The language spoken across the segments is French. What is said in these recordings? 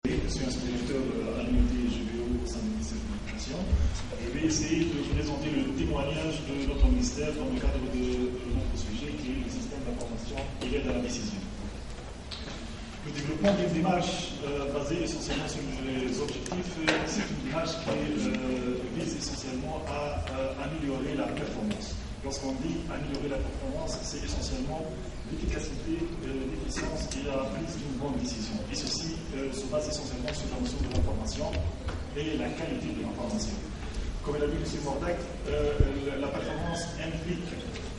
Je suis inspecteur à l'unité GBO au sein du ministère de l'Éducation. Je vais essayer de présenter le témoignage de notre ministère dans le cadre de notre sujet qui est le système d'information et l'aide à la décision. Le développement d'une démarche basée essentiellement sur les objectifs, c'est une démarche qui vise essentiellement à améliorer la performance. Lorsqu'on dit améliorer la performance, c'est essentiellement l'efficacité, l'efficience et la prise d'une bonne décision. Et ceci se base essentiellement sur la notion de l'information et la qualité de l'information. Comme l'a dit M. Mordac, la performance implique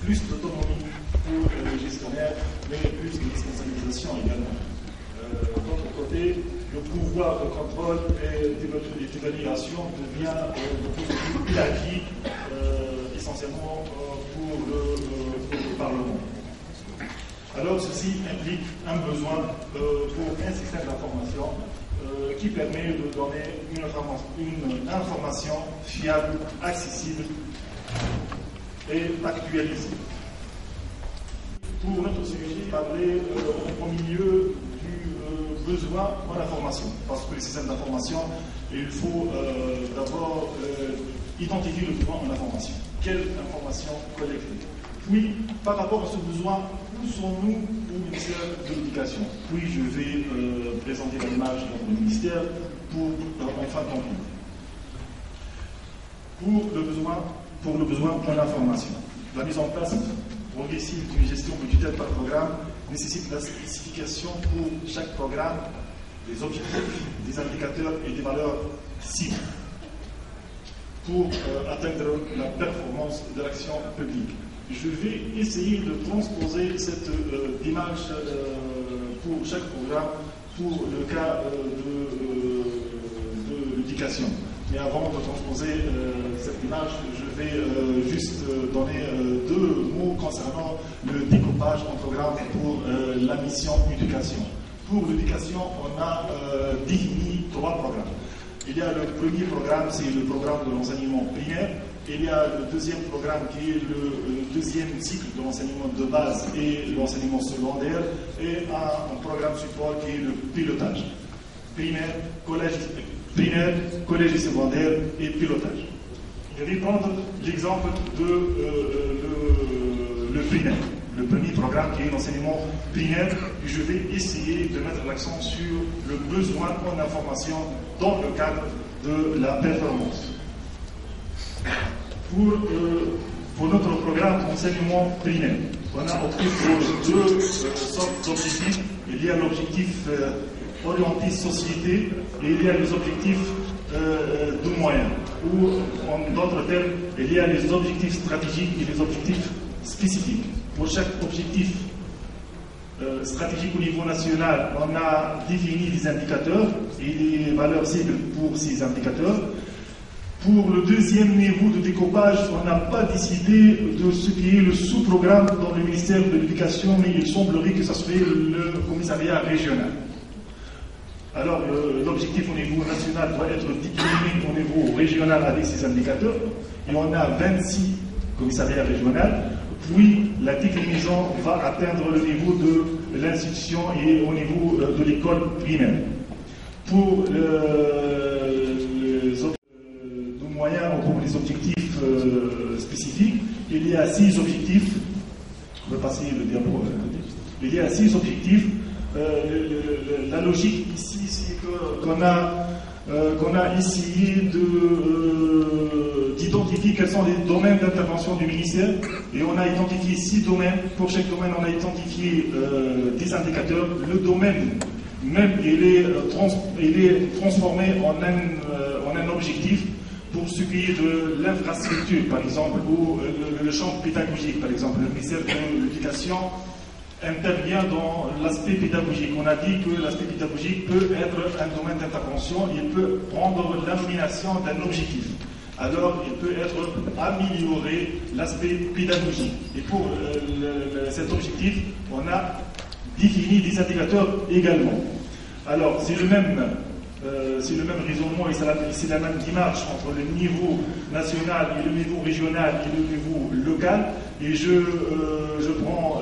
plus d'autonomie pour les gestionnaires, mais plus de responsabilisation également. D'autre côté, le pouvoir de contrôle et d'évaluation devient de plus en plus acquis, essentiellement pour le Parlement. Alors, ceci implique un besoin pour un système d'information qui permet de donner une information fiable, accessible et actualisée. Pour notre sujet, parler au milieu du besoin en information, parce que les systèmes d'information, il faut d'abord identifier le besoin en information. Quelle information collecter? Puis, par rapport à ce besoin, où sommes-nous au ministère de l'Éducation? Puis, je vais présenter l'image de notre ministère pour enfin conclure. Pour le besoin en information, la mise en place progressive d'une gestion budgétaire par programme nécessite la spécification pour chaque programme des objectifs, des indicateurs et des valeurs cibles pour atteindre la performance de l'action publique. Je vais essayer de transposer cette démarche pour chaque programme pour le cas de l'éducation. Mais avant de transposer cette démarche, je vais juste donner deux mots concernant le découpage en programme pour la mission éducation. Pour l'éducation, on a défini 3 programmes. Il y a le premier programme, c'est le programme de l'enseignement primaire. Il y a le deuxième programme qui est le deuxième cycle de l'enseignement de base et l'enseignement secondaire. Et un programme support qui est le pilotage. Primaire, collège et secondaire et pilotage. Je vais prendre l'exemple de le primaire. Le premier programme qui est l'enseignement primaire, et je vais essayer de mettre l'accent sur le besoin en information dans le cadre de la performance. Pour notre programme d'enseignement primaire, on a opté pour 2 sortes d'objectifs. Il y a l'objectif orienté société et il y a les objectifs de moyens. Ou en d'autres termes, il y a les objectifs stratégiques et les objectifs spécifiques. Pour chaque objectif stratégique au niveau national, on a défini des indicateurs et des valeurs cibles pour ces indicateurs. Pour le deuxième niveau de découpage, on n'a pas décidé de ce qui est le sous-programme dans le ministère de l'Éducation, mais il semblerait que ça serait le commissariat régional. Alors, l'objectif au niveau national doit être décliné au niveau régional avec ces indicateurs, et on a 26 commissariats régionaux. Puis, la déclinaison va atteindre le niveau de l'institution et au niveau de l'école primaire. Pour les moyens ou pour les objectifs spécifiques, il y a 6 objectifs. On va passer le diapo. Il y a 6 objectifs. La logique ici, c'est qu'on a essayé d'identifier quels sont les domaines d'intervention du ministère, et on a identifié 6 domaines. Pour chaque domaine, on a identifié des indicateurs. Le domaine même, il est transformé en un objectif pour ce qui est de l'infrastructure, par exemple, ou le champ pédagogique, par exemple. Le ministère de l'Éducation intervient dans l'aspect pédagogique. On a dit que l'aspect pédagogique peut être un domaine d'intervention, il peut prendre la nomination d'un objectif. Alors, il peut être améliorer l'aspect pédagogique. Et pour cet objectif, on a défini des indicateurs également. Alors, c'est le même raisonnement et c'est la même démarche entre le niveau national et le niveau régional et le niveau local. Et je prends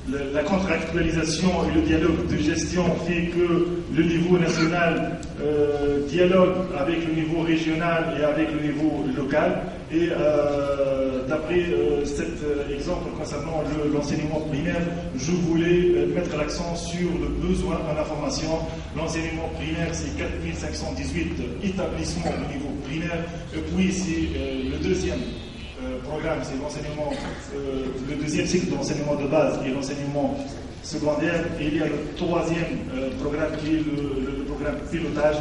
la contre-actualisation et le dialogue de gestion fait que le niveau national dialogue avec le niveau régional et avec le niveau local. Et d'après cet exemple concernant l'enseignement primaire, je voulais mettre l'accent sur le besoin en information. L'enseignement primaire, c'est 4518 établissements au niveau primaire, et puis c'est le deuxième programme, c'est l'enseignement, le deuxième cycle d'enseignement de base et l'enseignement secondaire, et il y a le troisième programme qui est le programme pilotage.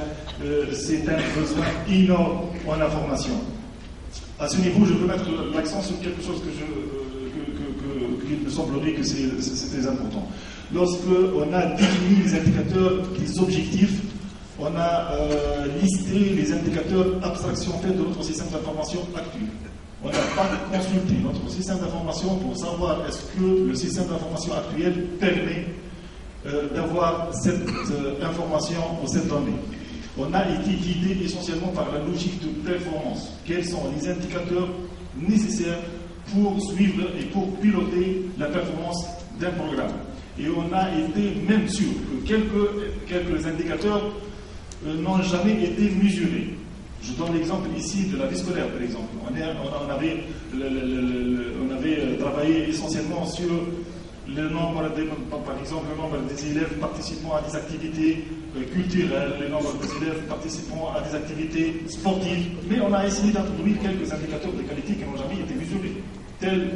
C'est un besoin énorme en information. À ce niveau, je veux mettre l'accent sur quelque chose qu'il me semblerait que c'est très important. Lorsque on a défini les indicateurs, les objectifs, on a listé les indicateurs abstraction faite de notre système d'information actuel. On n'a pas consulté notre système d'information pour savoir est-ce que le système d'information actuel permet d'avoir cette information ou cette donnée. On a été guidé essentiellement par la logique de performance. Quels sont les indicateurs nécessaires pour suivre et pour piloter la performance d'un programme. Et on a été même sûr que quelques indicateurs n'ont jamais été mesurés. Je donne l'exemple ici de la vie scolaire, par exemple. On avait travaillé essentiellement sur le nombre par exemple, le nombre des élèves participant à des activités culturelles, le nombre des élèves participant à des activités sportives, mais on a essayé d'introduire quelques indicateurs de qualité qui n'ont jamais été mesurés. Tel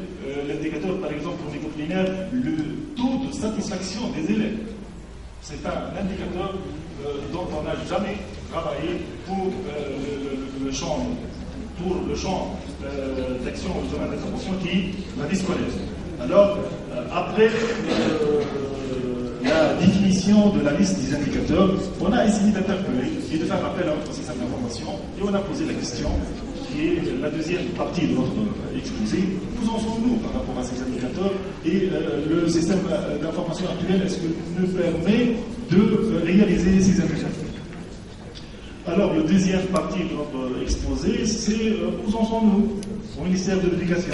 l'indicateur, par exemple, au niveau primaire, le taux de satisfaction des élèves. C'est un indicateur dont on n'a jamais travaillé pour le champ d'action au domaine d'intervention qui est la vie scolaire. Alors, après la définition de la liste des indicateurs, on a essayé d'interpeller et de faire appel à notre système d'information et on a posé la question qui est la deuxième partie de notre exposé. Où en sommes-nous par rapport à ces indicateurs et le système d'information actuel, est-ce qu'il nous permet de réaliser ces indicateurs? Alors, la deuxième partie de notre exposé, c'est où en sommes-nous au ministère de l'Éducation.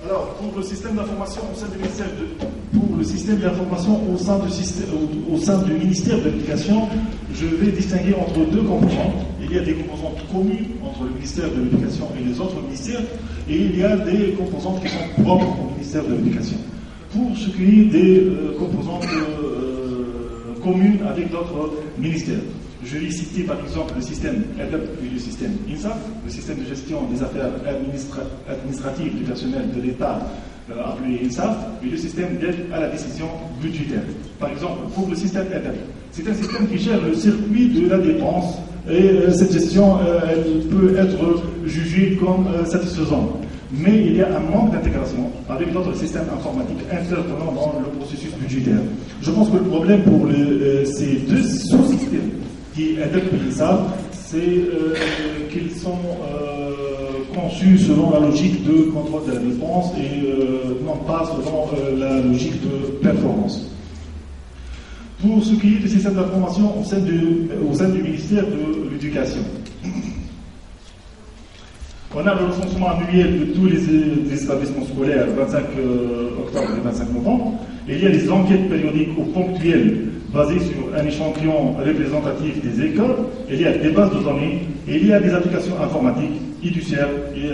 Alors, pour le système d'information au sein du ministère au sein du ministère de l'Éducation, je vais distinguer entre deux composantes. Il y a des composantes communes entre le ministère de l'Éducation et les autres ministères, et il y a des composantes qui sont propres au ministère de l'Éducation. Pour ce qui est des composantes communes avec d'autres ministères, je vais citer par exemple le système EDEP et le système INSAF, le système de gestion des affaires administratives du personnel de l'État appelé INSAF, et le système d'aide à la décision budgétaire. Par exemple, pour le système EDEP, c'est un système qui gère le circuit de la dépense et cette gestion elle peut être jugée comme satisfaisante. Mais il y a un manque d'intégration avec d'autres systèmes informatiques intervenant dans le processus budgétaire. Je pense que le problème pour ces deux sous-systèmes qui EDEP et INSAF, c'est qu'ils sont conçus selon la logique de contrôle de la dépense et non pas selon la logique de performance. Pour ce qui est du système d'information au sein du ministère de l'Éducation, on a le recensement annuel de tous les établissements scolaires le 25 octobre et le 25 novembre. Il y a des enquêtes périodiques ou ponctuelles basées sur un échantillon représentatif des écoles. Il y a des bases de données. Et il y a des applications informatiques, IDUCER, et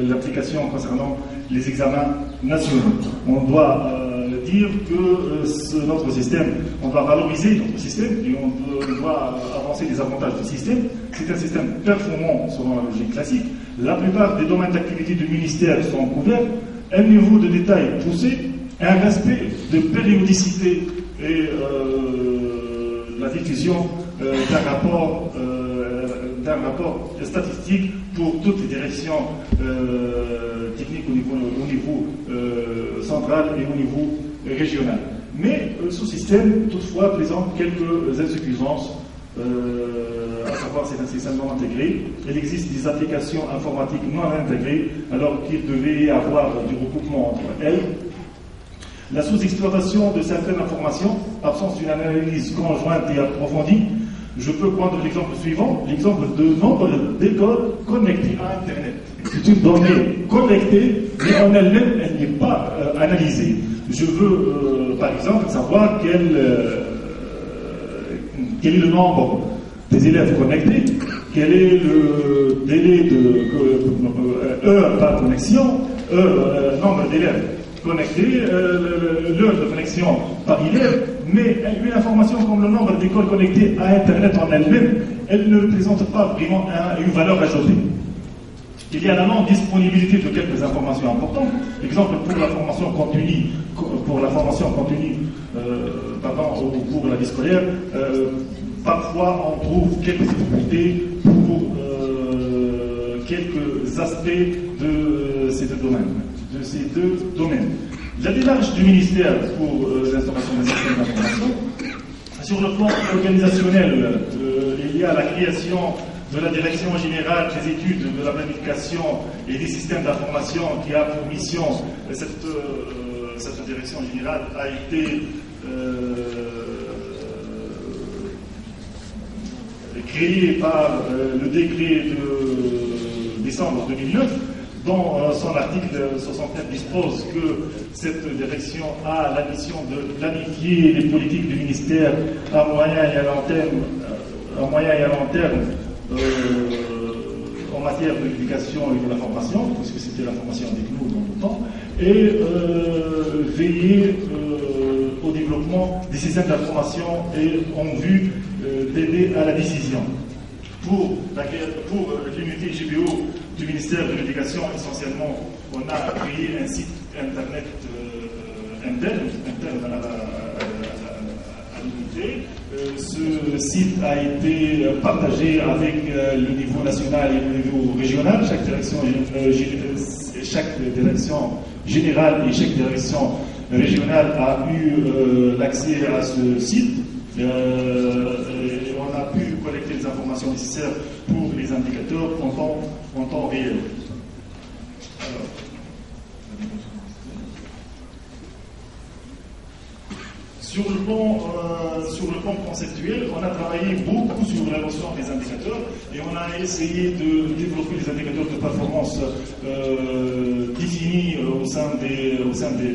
l'application concernant les examens nationaux. On doit dire que notre système, on doit valoriser notre système et on doit avancer les avantages du système. C'est un système performant selon la logique classique. La plupart des domaines d'activité du ministère sont couverts. Un niveau de détail poussé, un respect de périodicité et la diffusion d'un rapport statistique pour toutes les directions techniques au niveau central et au niveau régional. Mais ce système, toutefois, présente quelques insuffisances, à savoir c'est un système non intégré. Il existe des applications informatiques non intégrées, alors qu'il devait y avoir du recoupement entre elles. La sous-exploitation de certaines informations, absence d'une analyse conjointe et approfondie, Je peux prendre l'exemple suivant, l'exemple de nombre d'écoles connectées à Internet. C'est une donnée connectée, mais en elle-même, elle n'est pas analysée. Je veux, par exemple, savoir quel est le nombre des élèves connectés, quel est le délai de heure par connexion, nombre d'élèves connectés, l'heure de connexion par élève, mais une information comme le nombre d'écoles connectées à Internet en elle-même, elle ne représente pas vraiment une valeur ajoutée. Il y a la non-disponibilité de quelques informations importantes. Exemple, pour la formation continue, pour la vie scolaire, parfois on trouve quelques difficultés pour quelques aspects de ces deux domaines. La démarche du ministère pour l'instauration d'un système d'information, sur le plan organisationnel, il y a la création de la Direction générale des études de la planification et des systèmes d'information qui a pour mission, cette direction générale a été créée par le décret de décembre 2009, dont son article 69 dispose que cette direction a la mission de planifier les politiques du ministère à moyen et à long terme, en matière de l'éducation et de la formation, puisque c'était la formation avec nous dans le temps, et veiller au développement des systèmes d'information et en vue d'aider à la décision. Pour l'unité GBO du ministère de l'Éducation, essentiellement, on a créé un site internet interne à l'unité. Ce site a été partagé avec le niveau national et le niveau régional. Chaque direction générale et chaque direction régionale a eu l'accès à ce site. On a pu collecter les informations nécessaires pour les indicateurs en temps réel. Alors, sur le plan conceptuel, on a travaillé beaucoup sur la notion des indicateurs et on a essayé de développer les indicateurs de performance définis au sein des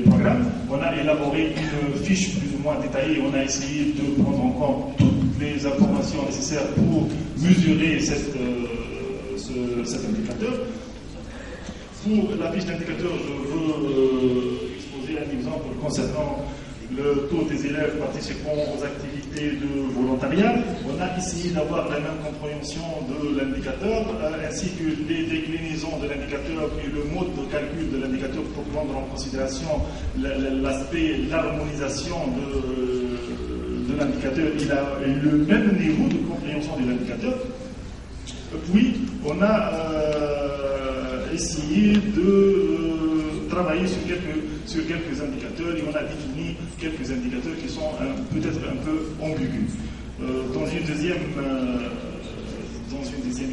programmes. On a élaboré une fiche plus ou moins détaillée. On a essayé de prendre en compte toutes les informations nécessaires pour mesurer cet indicateur. Pour la fiche d'indicateur, je veux exposer un exemple concernant le taux des élèves participant aux activités de volontariat. On a essayé d'avoir la même compréhension de l'indicateur, ainsi que les déclinaisons de l'indicateur et le mode de calcul de l'indicateur pour prendre en considération l'aspect, l'harmonisation de l'indicateur. Il a le même niveau de compréhension de l'indicateur. Puis, on a essayé de travailler sur quelques indicateurs et on a défini quelques indicateurs qui sont peut-être un peu ambigus. Dans une deuxième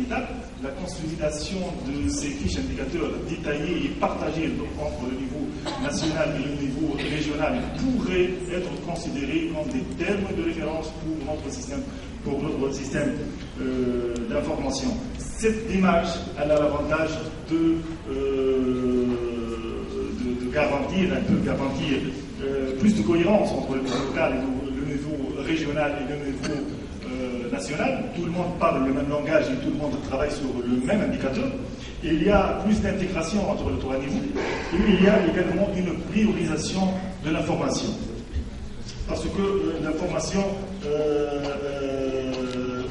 étape, la consolidation de ces fiches indicateurs détaillées et partagées entre le niveau national et le niveau régional pourrait être considérée comme des termes de référence pour notre système d'information. Cette démarche a l'avantage de garantir plus de cohérence entre le niveau local et le niveau régional et le niveau national. Tout le monde parle le même langage et tout le monde travaille sur le même indicateur. Et il y a plus d'intégration entre les trois niveaux. Et il y a également une priorisation de l'information. Parce que l'information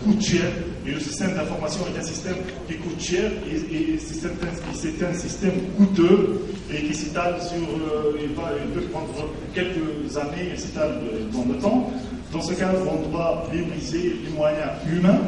coûte cher, et le système d'information est un système qui coûte cher, et c'est un système coûteux, et qui s'étale il peut prendre quelques années, et s'étale dans le temps. Dans ce cas, on doit prioriser les moyens humains.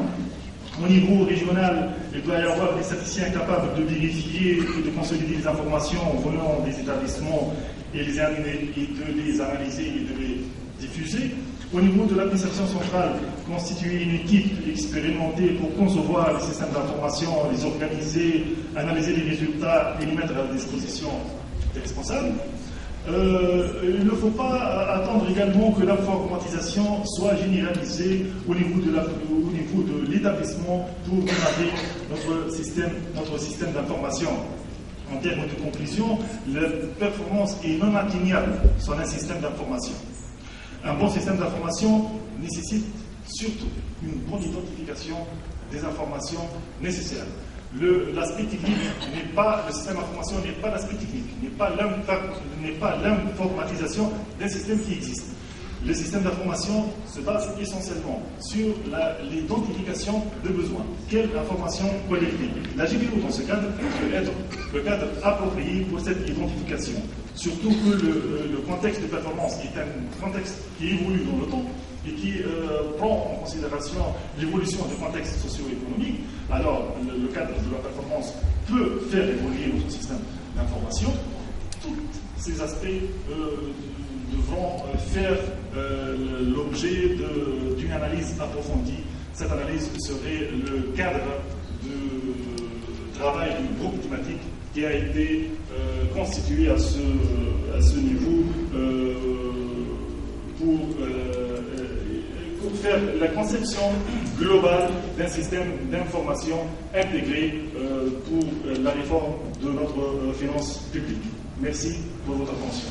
Au niveau régional, il doit y avoir des statisticiens capables de vérifier et de consolider les informations venant des établissements et de les analyser et de les diffuser. Au niveau de l'administration centrale, constituer une équipe expérimentée pour concevoir les systèmes d'information, les organiser, analyser les résultats et les mettre à la disposition des responsables. Il ne faut pas attendre également que l'informatisation soit généralisée au niveau de l'établissement pour démarrer notre système d'information. En termes de conclusion, la performance est non atteignable sans un système d'information. Un bon système d'information nécessite surtout une bonne identification des informations nécessaires. L'aspect technique n'est pas, le système d'information n'est pas l'aspect technique, n'est pas l'informatisation d'un système qui existe. Le système d'information se base essentiellement sur l'identification de besoins. Quelle information collecter? La GPO, dans ce cadre, peut être le cadre approprié pour cette identification. Surtout que le contexte de performance est un contexte qui évolue dans le temps et qui prend en considération l'évolution du contexte socio-économique. Alors, le cadre de la performance peut faire évoluer notre système d'information. Tous ces aspects devront faire l'objet d'une analyse approfondie. Cette analyse serait le cadre de travail du groupe thématique qui a été constitué à ce niveau pour faire la conception globale d'un système d'information intégré pour la réforme de notre finance publique. Merci pour votre attention.